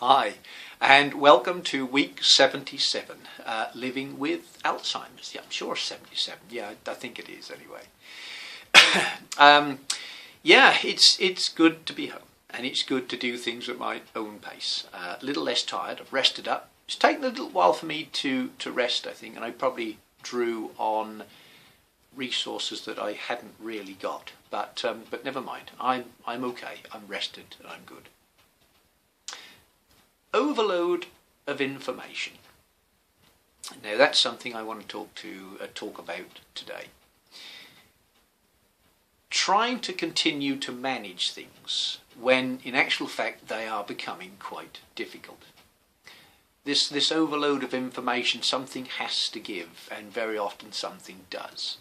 Hi, and welcome to week 77, living with Alzheimer's. Yeah, I'm sure 77. Yeah, I think it is anyway. Yeah, it's good to be home, and it's good to do things at my own pace. A little less tired. I've rested up. It's taken a little while for me to rest, I think, and I probably drew on resources that I hadn't really got. But never mind. I'm okay. I'm rested, and I'm good. Overload of information. Now that's something I want to talk about today. Trying to continue to manage things when in actual fact they are becoming quite difficult. This overload of information, something has to give, and very often something does.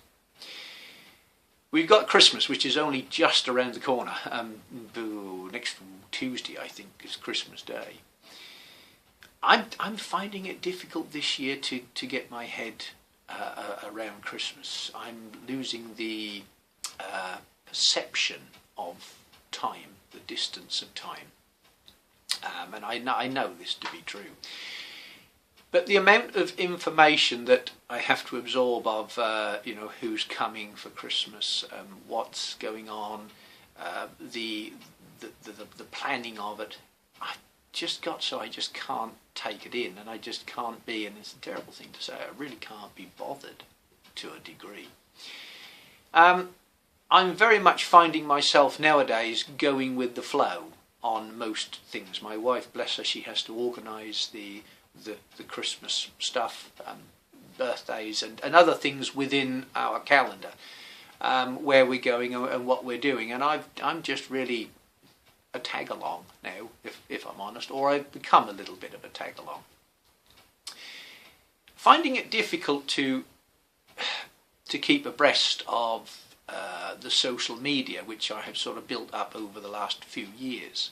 We've got Christmas, which is only just around the corner. Next Tuesday, I think, is Christmas Day. I'm finding it difficult this year to get my head around Christmas. I'm losing the perception of time, the distance of time, and I know this to be true. But the amount of information that I have to absorb of who's coming for Christmas, what's going on, the planning of it, I just can't take it in, and I just can't be, and it's a terrible thing to say, I really can't be bothered to a degree. I'm very much finding myself nowadays going with the flow on most things. My wife, bless her, she has to organise the Christmas stuff, birthdays and other things within our calendar, where we're going and what we're doing, and I'm just really a tag along now, if I'm honest, or I've become a little bit of a tag along. Finding it difficult to keep abreast of the social media, which I have sort of built up over the last few years.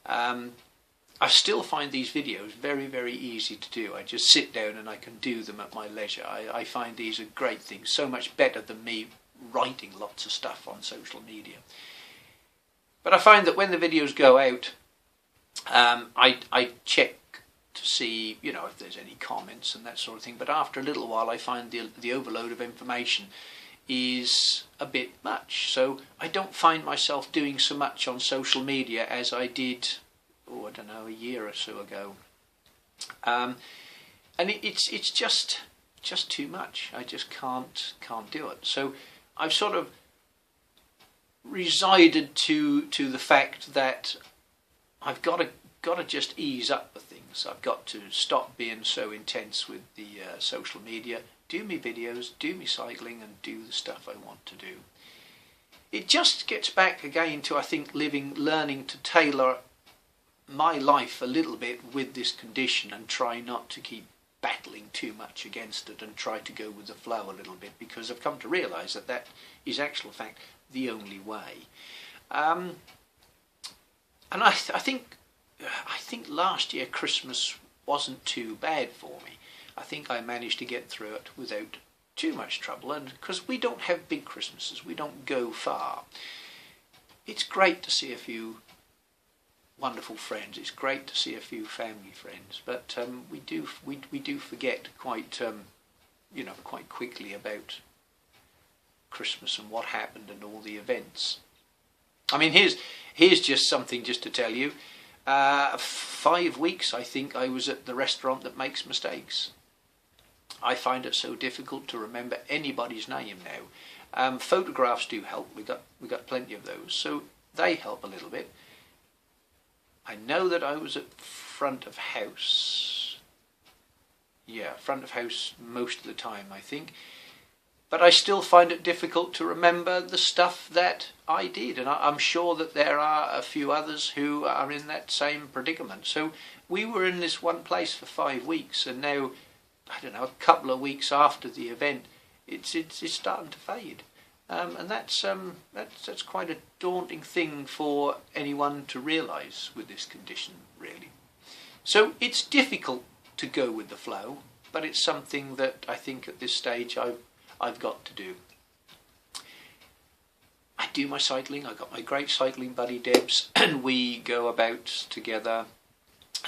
I still find these videos very, very easy to do. I just sit down and I can do them at my leisure. I find these a great thing, so much better than me writing lots of stuff on social media. But I find that when the videos go out, I check to see, if there's any comments and that sort of thing. But after a little while, I find the overload of information is a bit much. So I don't find myself doing so much on social media as I did, a year or so ago. And it's just too much. I just can't do it. So I've sort of resided to the fact that I've got to just ease up with things. I've got to stop being so intense with the social media, do me videos, do me cycling, and do the stuff I want to do. It just gets back again to, I think, learning to tailor my life a little bit with this condition, and try not to keep battling too much against it, and try to go with the flow a little bit, because I've come to realise that is actual fact the only way. And I think last year Christmas wasn't too bad for me. I think I managed to get through it without too much trouble, and because we don't have big Christmases, we don't go far. It's great to see a few wonderful friends. It's great to see a few family friends, but we do forget quite quickly about Christmas and what happened and all the events. I mean, here's just something just to tell you. 5 weeks, I think, I was at the restaurant that makes mistakes. I find it so difficult to remember anybody's name now. Photographs do help. We got plenty of those, so they help a little bit. I know that I was at front of house. Yeah, front of house most of the time, I think. But I still find it difficult to remember the stuff that I did. And I'm sure that there are a few others who are in that same predicament. So we were in this one place for 5 weeks, and now, a couple of weeks after the event, it's starting to fade. And that's quite a daunting thing for anyone to realise with this condition, really. So it's difficult to go with the flow, but it's something that I think at this stage I've got to do. I do my cycling. I've got my great cycling buddy Debs, and we go about together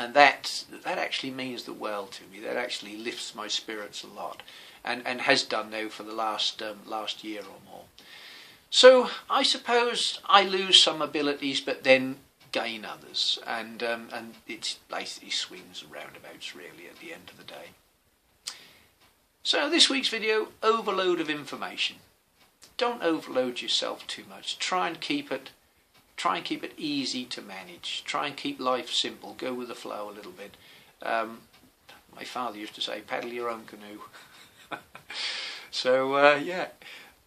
and that actually means the world to me. That actually lifts my spirits a lot, and has done now for the last year or more. So I suppose I lose some abilities, but then gain others, and it's basically swings and roundabouts really at the end of the day. So this week's video, overload of information. Don't overload yourself too much. Try and keep it easy to manage. Try and keep life simple. Go with the flow a little bit. My father used to say, paddle your own canoe. So yeah,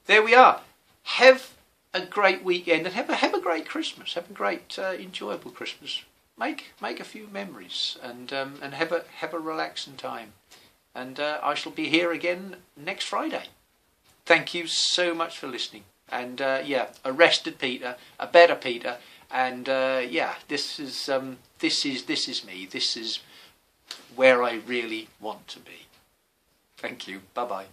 there we are. Have a great weekend, and have a great Christmas. Have a great enjoyable Christmas. Make a few memories, and have a relaxing time. And I shall be here again next Friday. Thank you so much for listening. And yeah, a rested Peter, a better Peter, and yeah, this is me. This is where I really want to be. Thank you. Bye bye.